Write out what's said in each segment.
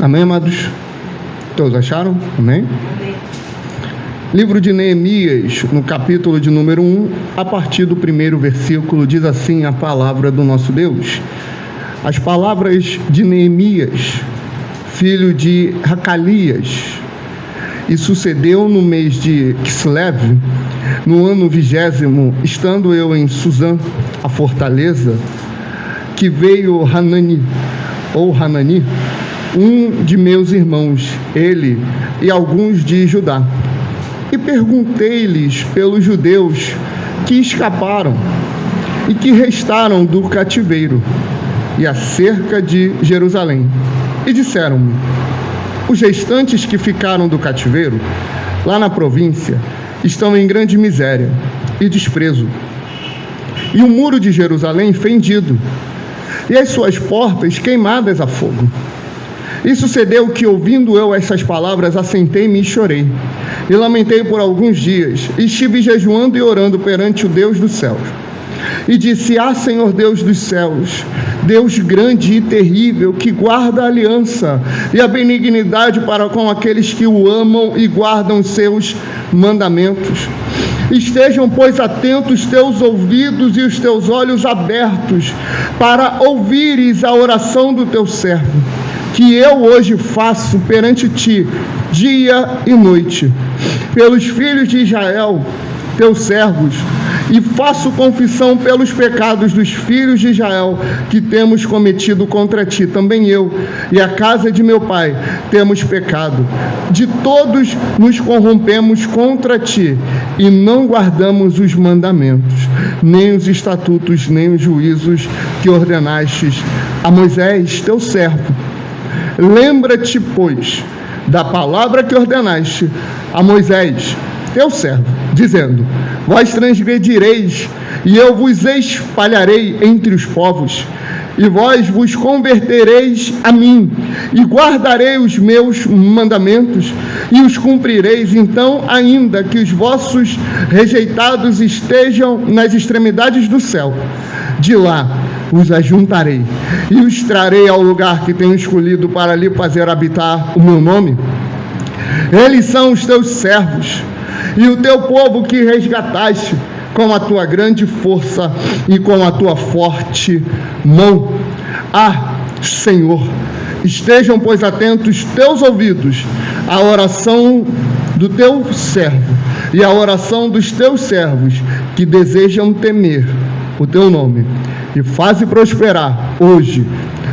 Amém, amados? Todos acharam? Amém? Livro de Neemias, no capítulo de número 1, a partir do primeiro versículo, diz assim a palavra do nosso Deus. As palavras de Neemias, filho de Racalias. E sucedeu no mês de Kislev, no ano 20º, estando eu em Suzã, a fortaleza, que veio Hanani, um de meus irmãos, ele e alguns de Judá. E perguntei-lhes pelos judeus que escaparam e que restaram do cativeiro, e acerca de Jerusalém. E disseram-me: os restantes que ficaram do cativeiro, lá na província, estão em grande miséria e desprezo, e o muro de Jerusalém fendido, e as suas portas queimadas a fogo. E sucedeu que, ouvindo eu essas palavras, assentei-me e chorei, e lamentei por alguns dias, e estive jejuando e orando perante o Deus dos céus. E disse: Senhor Deus dos céus, Deus grande e terrível, que guarda a aliança e a benignidade para com aqueles que o amam e guardam os seus mandamentos. Estejam, pois, atentos teus ouvidos e os teus olhos abertos, para ouvires a oração do teu servo, que eu hoje faço perante ti, dia e noite, pelos filhos de Israel, teus servos, e faço confissão pelos pecados dos filhos de Israel que temos cometido contra ti. Também eu e a casa de meu pai temos pecado. De todos nos corrompemos contra ti e não guardamos os mandamentos, nem os estatutos, nem os juízos que ordenastes a Moisés, teu servo. Lembra-te, pois, da palavra que ordenaste a Moisés, teu servo, dizendo: vós transgredireis, e eu vos espalharei entre os povos, e vós vos convertereis a mim, e guardarei os meus mandamentos, e os cumprireis. Então, ainda que os vossos rejeitados estejam nas extremidades do céu, de lá os ajuntarei, e os trarei ao lugar que tenho escolhido para ali fazer habitar o meu nome. Eles são os teus servos, e o teu povo que resgataste com a tua grande força e com a tua forte mão. Senhor, estejam, pois, atentos teus ouvidos à oração do teu servo e à oração dos teus servos que desejam temer o teu nome, e faze prosperar hoje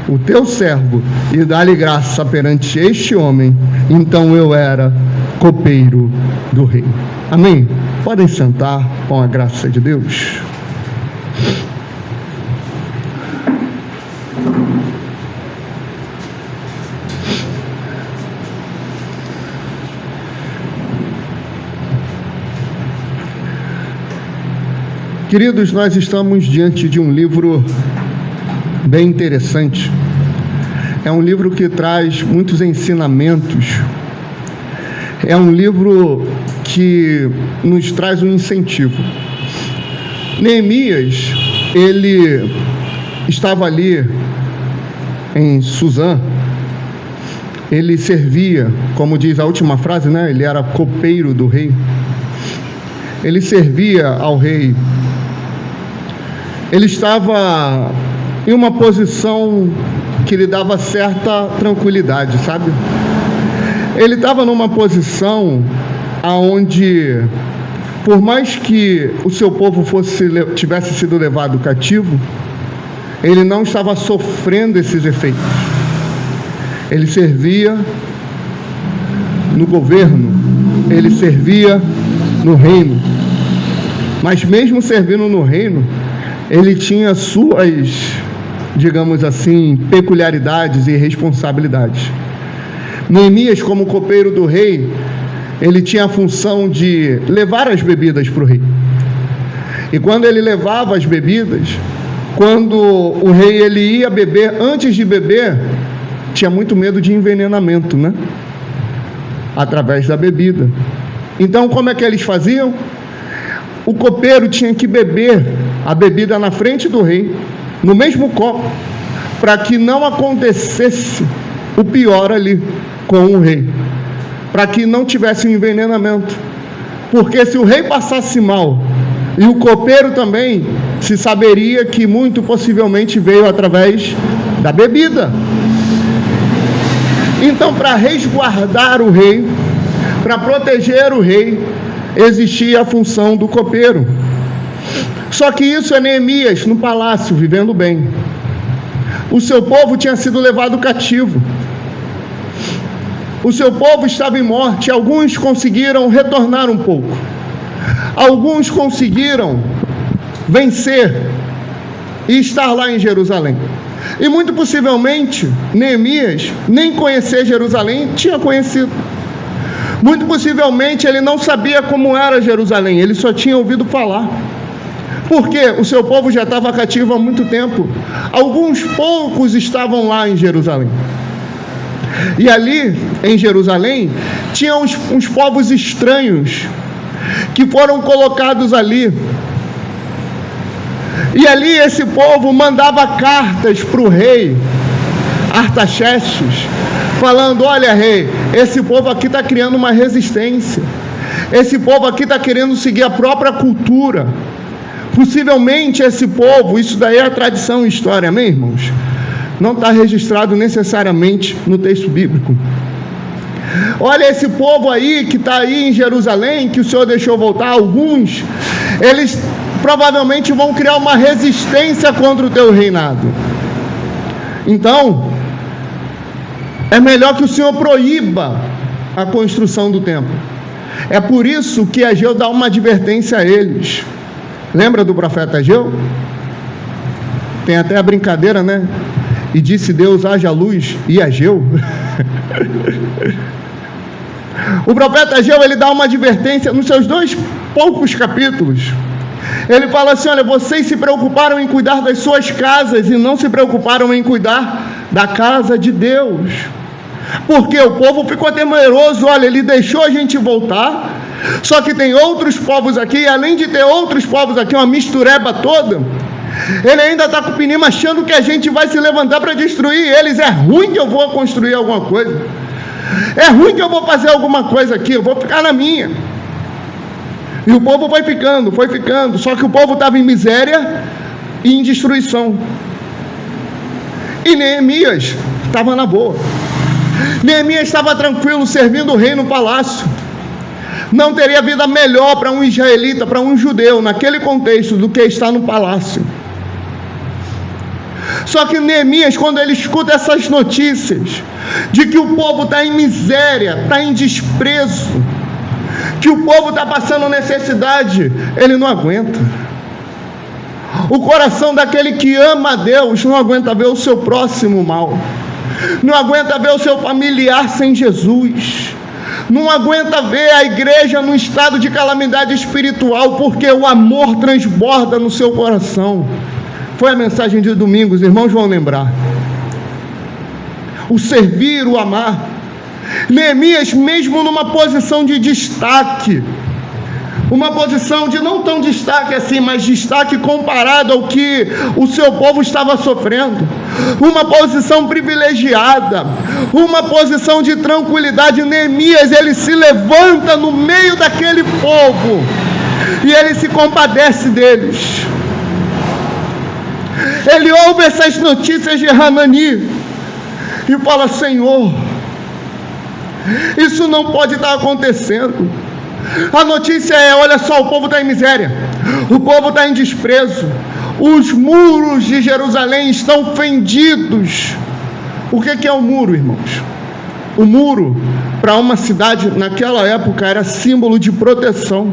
o teu servo, e dá-lhe graça perante este homem. Então eu era copeiro do rei. Amém? Podem sentar com a graça de Deus. Queridos, nós estamos diante de um livro bem interessante. É um livro que traz muitos ensinamentos. É um livro que nos traz um incentivo. Neemias, ele estava ali em Suzã. Ele servia, como diz a última frase, né? Ele era copeiro do rei. Ele servia ao rei. Ele estava em uma posição que lhe dava certa tranquilidade, sabe? Ele estava numa posição aonde, por mais que o seu povo tivesse sido levado cativo, ele não estava sofrendo esses efeitos. Ele servia no governo, ele servia no reino. Mas mesmo servindo no reino, ele tinha suas, digamos assim, peculiaridades e responsabilidades. Neemias, como copeiro do rei, ele tinha a função de levar as bebidas para o rei. E quando ele levava as bebidas, quando o rei ele ia beber, antes de beber, tinha muito medo de envenenamento, né? Através da bebida. Então, como é que eles faziam? O copeiro tinha que beber a bebida na frente do rei, no mesmo copo, para que não acontecesse o pior ali com o rei, para que não tivesse um envenenamento. Porque se o rei passasse mal e o copeiro também, se saberia que muito possivelmente veio através da bebida. Então, para resguardar o rei, para proteger o rei, existia a função do copeiro. Só que isso é Neemias no palácio, vivendo bem. O seu povo tinha sido levado cativo. O seu povo estava em morte. Alguns conseguiram retornar um pouco. Alguns conseguiram vencer e estar lá em Jerusalém. E muito possivelmente, Neemias nem conhecer Jerusalém tinha conhecido. Muito possivelmente ele não sabia como era Jerusalém, ele só tinha ouvido falar. Porque o seu povo já estava cativo há muito tempo. Alguns poucos estavam lá em Jerusalém. E ali, em Jerusalém, tinham uns povos estranhos que foram colocados ali. E ali esse povo mandava cartas para o rei Artaxerxes, falando: olha, rei, esse povo aqui está criando uma resistência. Esse povo aqui está querendo seguir a própria cultura. Possivelmente esse povo, isso daí é a tradição e história, amém, irmãos? Não está registrado necessariamente no texto bíblico. Olha, esse povo aí que está aí em Jerusalém, que o Senhor deixou voltar, alguns, eles provavelmente vão criar uma resistência contra o teu reinado. Então, é melhor que o Senhor proíba a construção do templo. É por isso que Ageu dá uma advertência a eles. Lembra do profeta Ageu? Tem até a brincadeira, né? E disse Deus: haja luz, e Ageu. O profeta Ageu, ele dá uma advertência nos seus 2 poucos capítulos. Ele fala assim: olha, vocês se preocuparam em cuidar das suas casas e não se preocuparam em cuidar da casa de Deus. Porque o povo ficou temeroso. Olha, ele deixou a gente voltar, só que tem outros povos aqui, e além de ter outros povos aqui, uma mistureba toda, ele ainda está com o pinima achando que a gente vai se levantar para destruir eles. É ruim que eu vou construir alguma coisa, é ruim que eu vou fazer alguma coisa aqui, eu vou ficar na minha. E o povo foi ficando, só que o povo estava em miséria e em destruição. E Neemias estava na boa. Neemias estava tranquilo, servindo o rei no palácio. Não teria vida melhor para um israelita, para um judeu, naquele contexto, do que estar no palácio. Só que Neemias, quando ele escuta essas notícias, de que o povo está em miséria, está em desprezo, que o povo está passando necessidade, ele não aguenta. O coração daquele que ama a Deus não aguenta ver o seu próximo mal, não aguenta ver o seu familiar sem Jesus, não aguenta ver a igreja num estado de calamidade espiritual, porque o amor transborda no seu coração. Foi a mensagem de domingo, os irmãos vão lembrar. O servir, o amar. Neemias, mesmo numa posição de destaque, uma posição de não tão destaque assim, mas destaque comparado ao que o seu povo estava sofrendo, uma posição privilegiada, uma posição de tranquilidade. Neemias, ele se levanta no meio daquele povo e ele se compadece deles. Ele ouve essas notícias de Hanani e fala: Senhor, isso não pode estar acontecendo. A notícia é: olha só, o povo está em miséria, o povo está em desprezo, os muros de Jerusalém estão fendidos. O que é o muro, irmãos? O muro, para uma cidade naquela época, era símbolo de proteção.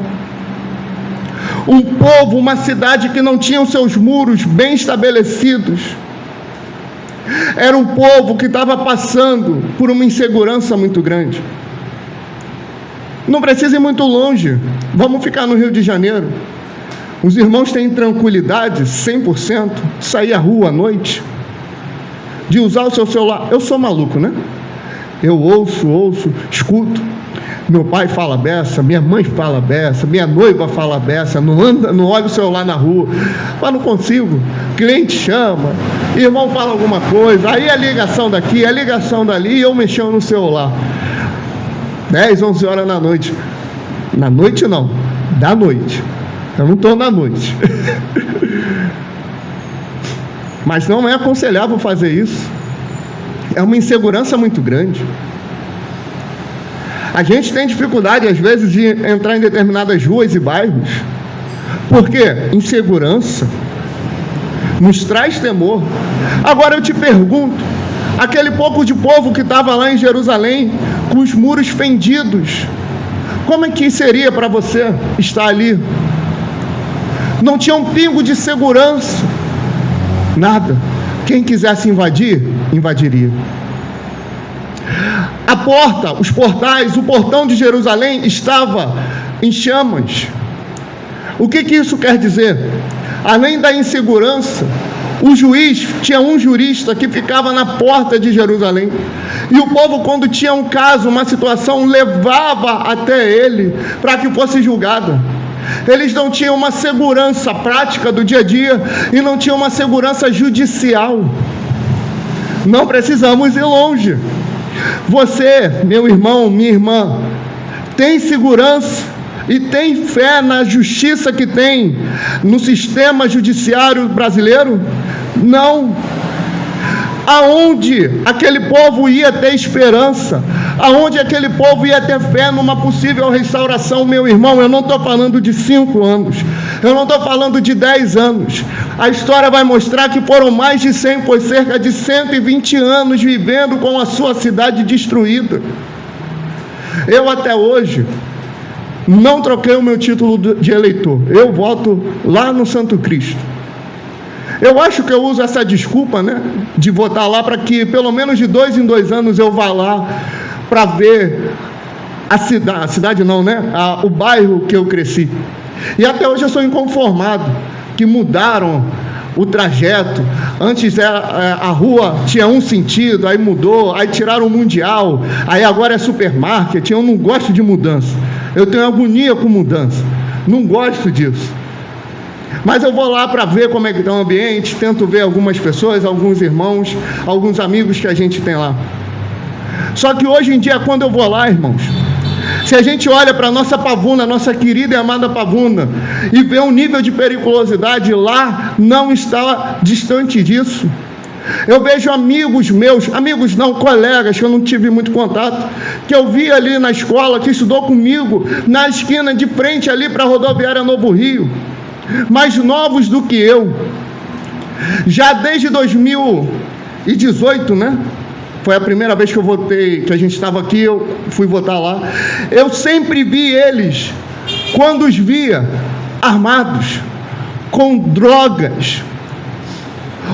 Um povo, uma cidade que não tinha os seus muros bem estabelecidos, era um povo que estava passando por uma insegurança muito grande. Não precisa ir muito longe, vamos ficar no Rio de Janeiro. Os irmãos têm tranquilidade 100%, sair à rua à noite, de usar o seu celular. Eu sou maluco, né? Eu ouço, escuto. Meu pai fala beça, minha mãe fala beça, minha noiva fala beça, não olha o celular na rua, mas não consigo. Cliente chama, irmão fala alguma coisa, aí a ligação daqui, a ligação dali, e eu mexendo no celular. 10, 11 horas da noite. Na noite não, da noite. Eu não estou na noite. Mas não é aconselhável fazer isso. É uma insegurança muito grande. A gente tem dificuldade, às vezes, de entrar em determinadas ruas e bairros. Por quê? Insegurança nos traz temor. Agora eu te pergunto, aquele pouco de povo que estava lá em Jerusalém, com os muros fendidos, como é que seria para você estar ali? Não tinha um pingo de segurança, nada. Quem quisesse invadir, invadiria. A porta, os portais, o portão de Jerusalém estava em chamas. O que isso quer dizer? Além da insegurança, o juiz tinha um jurista que ficava na porta de Jerusalém. E o povo, quando tinha um caso, uma situação, levava até ele para que fosse julgado. Eles não tinham uma segurança prática do dia a dia e não tinham uma segurança judicial. Não precisamos ir longe. Você, meu irmão, minha irmã, tem segurança e tem fé na justiça que tem no sistema judiciário brasileiro? Não. Aonde aquele povo ia ter esperança? Aonde aquele povo ia ter fé numa possível restauração, meu irmão? Eu não estou falando de 5 anos, eu não estou falando de 10 anos. A história vai mostrar que foram mais de 100, por cerca de 120 anos vivendo com a sua cidade destruída. Eu até hoje não troquei o meu título de eleitor. Eu voto lá no Santo Cristo. Eu acho que eu uso essa desculpa, né, de votar lá, para que pelo menos de 2 em 2 anos eu vá lá para ver a cidade não, né, o bairro que eu cresci. E até hoje eu sou inconformado, que mudaram o trajeto. Antes a rua tinha um sentido, aí mudou, aí tiraram o Mundial, aí agora é supermarket. Eu não gosto de mudança, eu tenho agonia com mudança, não gosto disso. Mas eu vou lá para ver como é que está o ambiente, tento ver algumas pessoas, alguns irmãos, alguns amigos que a gente tem lá. Só que hoje em dia, quando eu vou lá, irmãos, se a gente olha para a nossa Pavuna, nossa querida e amada Pavuna, e vê um nível de periculosidade lá, não está distante disso. Eu vejo amigos meus, amigos não, colegas, que eu não tive muito contato, que eu vi ali na escola, que estudou comigo, na esquina de frente ali para a rodoviária Novo Rio, mais novos do que eu. Já desde 2018, né? Foi a primeira vez que eu votei, que a gente estava aqui, eu fui votar lá. Eu sempre vi eles, quando os via, armados, com drogas.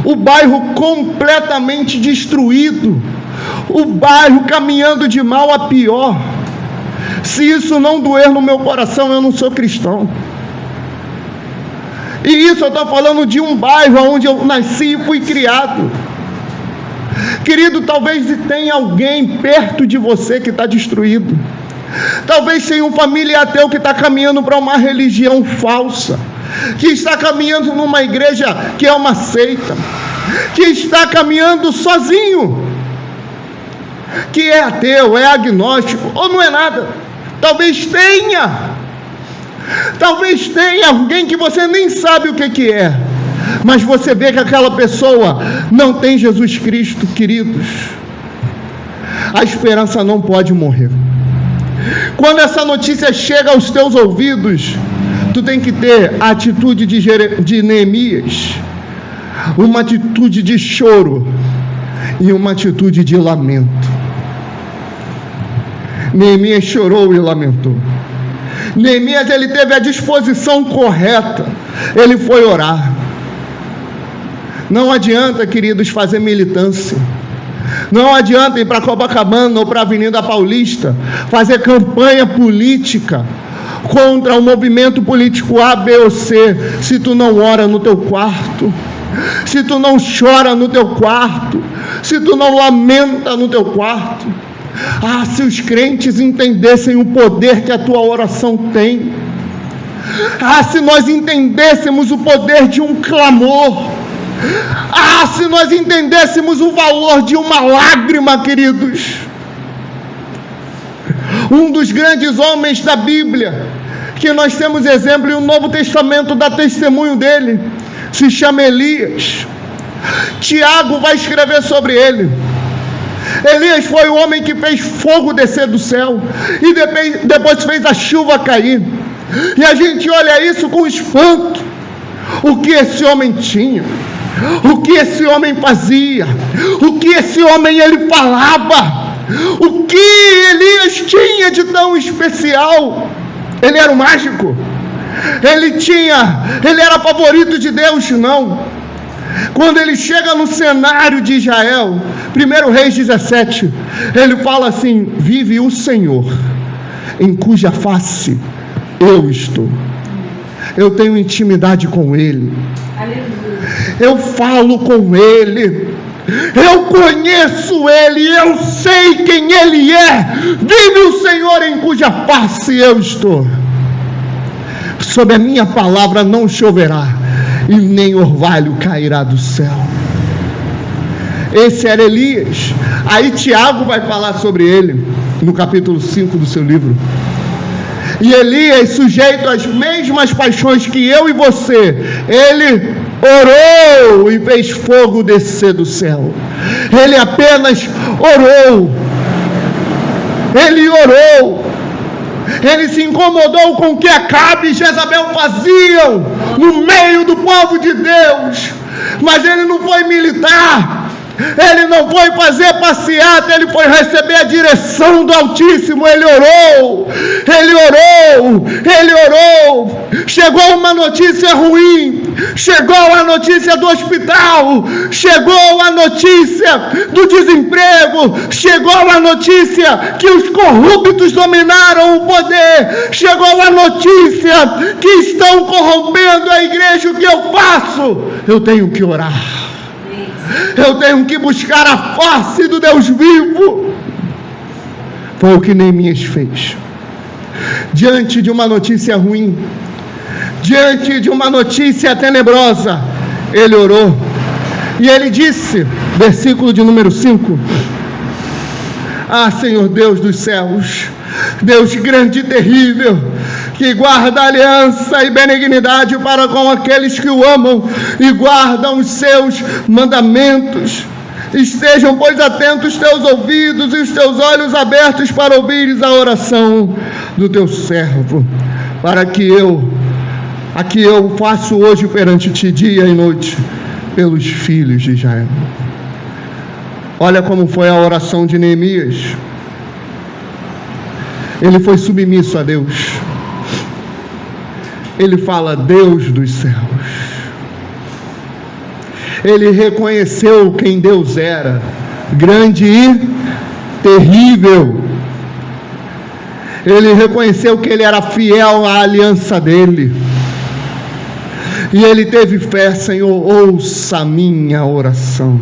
O bairro completamente destruído. O bairro caminhando de mal a pior. Se isso não doer no meu coração, eu não sou cristão. E isso eu estou falando de um bairro onde eu nasci e fui criado. Querido, talvez tenha alguém perto de você que está destruído. Talvez tenha um familiar teu que está caminhando para uma religião falsa, que está caminhando numa igreja que é uma seita, que está caminhando sozinho, que é ateu, é agnóstico, ou não é nada. Talvez tenha alguém que você nem sabe o que é, mas você vê que aquela pessoa não tem Jesus Cristo, queridos. A esperança não pode morrer. Quando essa notícia chega aos teus ouvidos, tu tem que ter a atitude de Neemias, uma atitude de choro e uma atitude de lamento. Neemias chorou e lamentou. Neemias, ele teve a disposição correta, ele foi orar. Não adianta, queridos, fazer militância. Não adianta ir para Copacabana ou para a Avenida Paulista fazer campanha política contra o movimento político A, B ou C, se tu não ora no teu quarto, se tu não chora no teu quarto, se tu não lamenta no teu quarto. Ah, se os crentes entendessem o poder que a tua oração tem. Ah, se nós entendêssemos o poder de um clamor. Ah, se nós entendêssemos o valor de uma lágrima, queridos. Um dos grandes homens da Bíblia, que nós temos exemplo e o Novo Testamento dá testemunho dele, se chama Elias. Tiago vai escrever sobre ele. Elias foi o homem que fez fogo descer do céu e depois fez a chuva cair. E a gente olha isso com espanto. O que esse homem tinha? O que esse homem fazia? O que esse homem ele falava? O que Elias tinha de tão especial? Ele era um mágico? Ele era favorito de Deus? Não. Quando ele chega no cenário de Israel, 1 Reis 17, ele fala assim: vive o Senhor, em cuja face eu estou. Eu tenho intimidade com Ele. Eu falo com Ele. Eu conheço Ele. Eu sei quem Ele é. Vive o Senhor, em cuja face eu estou. Sob a minha palavra não choverá, e nem orvalho cairá do céu. Esse era Elias. Aí Tiago vai falar sobre ele no capítulo 5 do seu livro. E Elias, sujeito às mesmas paixões que eu e você, ele orou e fez fogo descer do céu. Ele apenas orou. Ele orou. Ele se incomodou com o que Acabe e Jezabel faziam no meio do povo de Deus. Mas ele não foi militar. Ele não foi fazer passeata, ele foi receber a direção do Altíssimo. Ele orou. Chegou uma notícia ruim, chegou a notícia do hospital, chegou a notícia do desemprego, chegou a notícia que os corruptos dominaram o poder, chegou a notícia que estão corrompendo a igreja. O que eu faço? Eu tenho que orar. Eu tenho que buscar a face do Deus vivo. Foi o que Neemias fez. Diante de uma notícia ruim, diante de uma notícia tenebrosa, ele orou. E ele disse, versículo de número 5: ah, Senhor Deus dos céus, Deus grande e terrível, que guarda aliança e benignidade para com aqueles que o amam e guardam os seus mandamentos. Estejam, pois, atentos os teus ouvidos e os teus olhos abertos para ouvires a oração do teu servo, para que eu faço hoje perante ti, dia e noite, pelos filhos de Israel. Olha como foi a oração de Neemias. Ele foi submisso a Deus. Ele fala: Deus dos céus. Ele reconheceu quem Deus era, grande e terrível. Ele reconheceu que ele era fiel à aliança dele. E ele teve fé. Senhor, ouça a minha oração.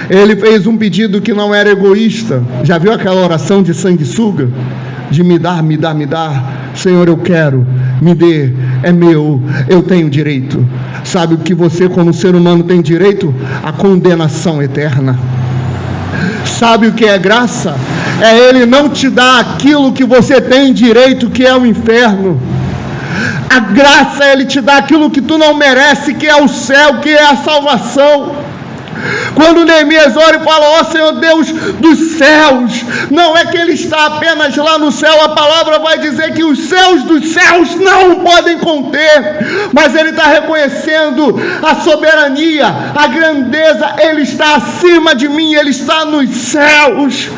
Ele fez um pedido que não era egoísta. Já viu aquela oração de sanguessuga? De me dar, me dar, me dar. Senhor, eu quero, me dê, é meu, eu tenho direito. Sabe o que você, como ser humano, tem direito? A condenação eterna. Sabe o que é graça? É Ele não te dar aquilo que você tem direito, que é o inferno. A graça é Ele te dar aquilo que tu não merece, que é o céu, que é a salvação. Quando Neemias ora e fala: ó Senhor Deus dos céus, não é que ele está apenas lá no céu. A palavra vai dizer que os céus dos céus não o podem conter, mas ele está reconhecendo a soberania, a grandeza. Ele está acima de mim, ele está nos céus.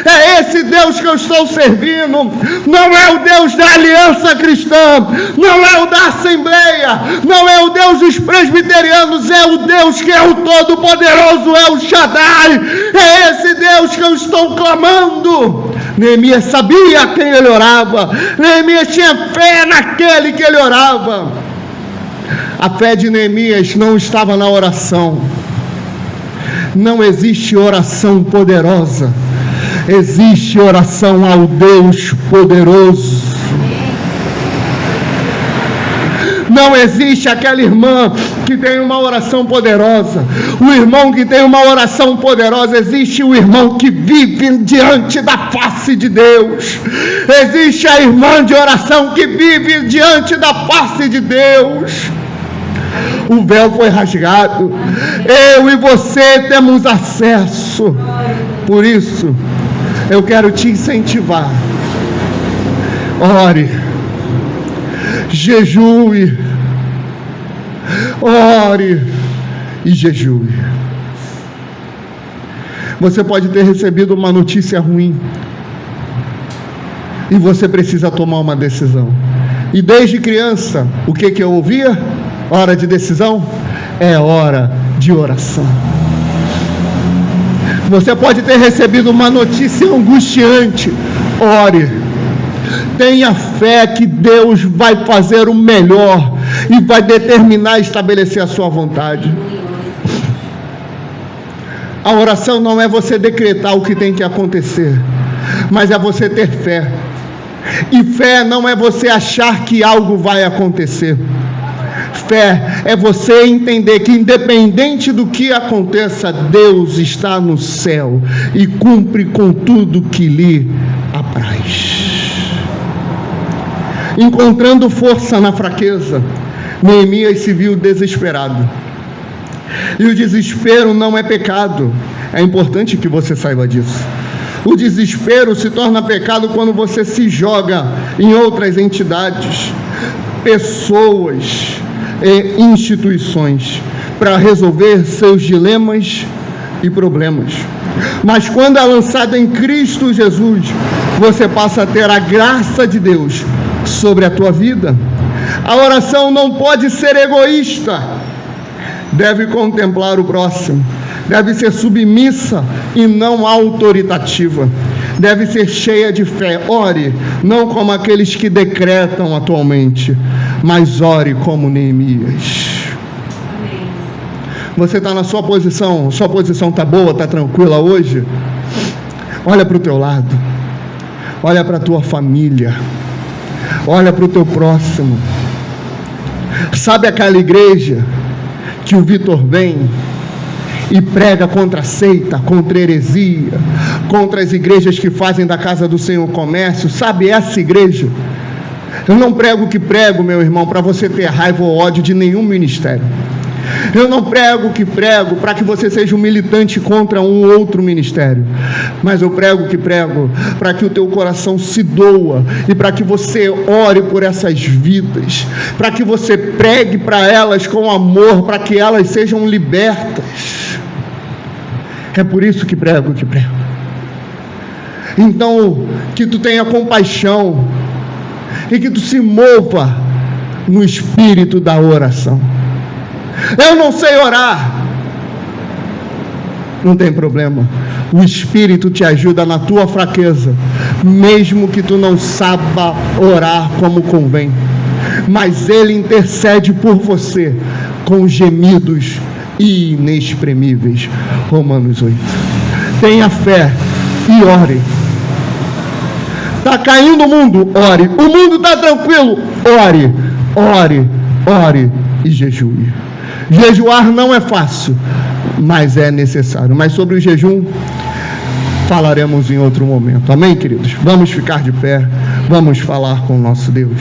É esse Deus que eu estou servindo. Não é o Deus da aliança cristã, não é o da Assembleia, não é o Deus dos presbiterianos, é o Deus que é o Todo-Poderoso, é o Shaddai. É esse Deus que eu estou clamando. Neemias sabia quem ele orava. Neemias tinha fé naquele que ele orava. A fé de Neemias não estava na oração. Não existe oração poderosa Existe oração ao Deus poderoso. Não existe aquela irmã que tem uma oração poderosa, o irmão que tem uma oração poderosa. Existe o irmão que vive diante da face de Deus. Existe a irmã de oração que vive diante da face de Deus. O véu foi rasgado, eu e você temos acesso. Por isso, eu quero te incentivar. Ore, jejue, ore e jejue. Você pode ter recebido uma notícia ruim e você precisa tomar uma decisão. E desde criança, o que eu ouvia? Hora de decisão é hora de oração. Você pode ter recebido uma notícia angustiante. Ore. Tenha fé que Deus vai fazer o melhor e vai determinar e estabelecer a sua vontade. A oração não é você decretar o que tem que acontecer, mas é você ter fé. E fé não é você achar que algo vai acontecer. Fé é você entender que, independente do que aconteça, Deus está no céu e cumpre com tudo que lhe apraz. Encontrando força na fraqueza, Neemias se viu desesperado. E o desespero não é pecado. É importante que você saiba disso. O desespero se torna pecado quando você se joga em outras entidades, pessoas e instituições para resolver seus dilemas e problemas. Mas quando é lançado em Cristo Jesus, você passa a ter a graça de Deus sobre a tua vida. A oração não pode ser egoísta. Deve contemplar o próximo. Deve ser submissa e não autoritativa. Deve ser cheia de fé. Ore, não como aqueles que decretam atualmente, mas ore como Neemias. Você está na sua posição está boa, está tranquila hoje? Olha para o teu lado, olha para a tua família, olha para o teu próximo. Sabe aquela igreja que o Vitor vem e prega contra a seita, contra a heresia, contra as igrejas que fazem da casa do Senhor comércio? Sabe essa igreja? Eu não prego o que prego, meu irmão, para você ter raiva ou ódio de nenhum ministério. Eu não prego o que prego para que você seja um militante contra um outro ministério, mas eu prego o que prego para que o teu coração se doa e para que você ore por essas vidas, para que você pregue para elas com amor, para que elas sejam libertas. É por isso que prego o que prego. Então, que tu tenha compaixão e que tu se mova no espírito da oração. Eu não sei orar. Não tem problema. O Espírito te ajuda na tua fraqueza, mesmo que tu não saiba orar como convém. Mas Ele intercede por você com gemidos inexprimíveis. Romanos 8. Tenha fé e ore. Está caindo o mundo? Ore. O mundo está tranquilo? Ore. Ore. Ore e jejue. Jejuar não é fácil, mas é necessário. Mas sobre o jejum falaremos em outro momento. Amém, queridos? Vamos ficar de pé, vamos falar com o nosso Deus.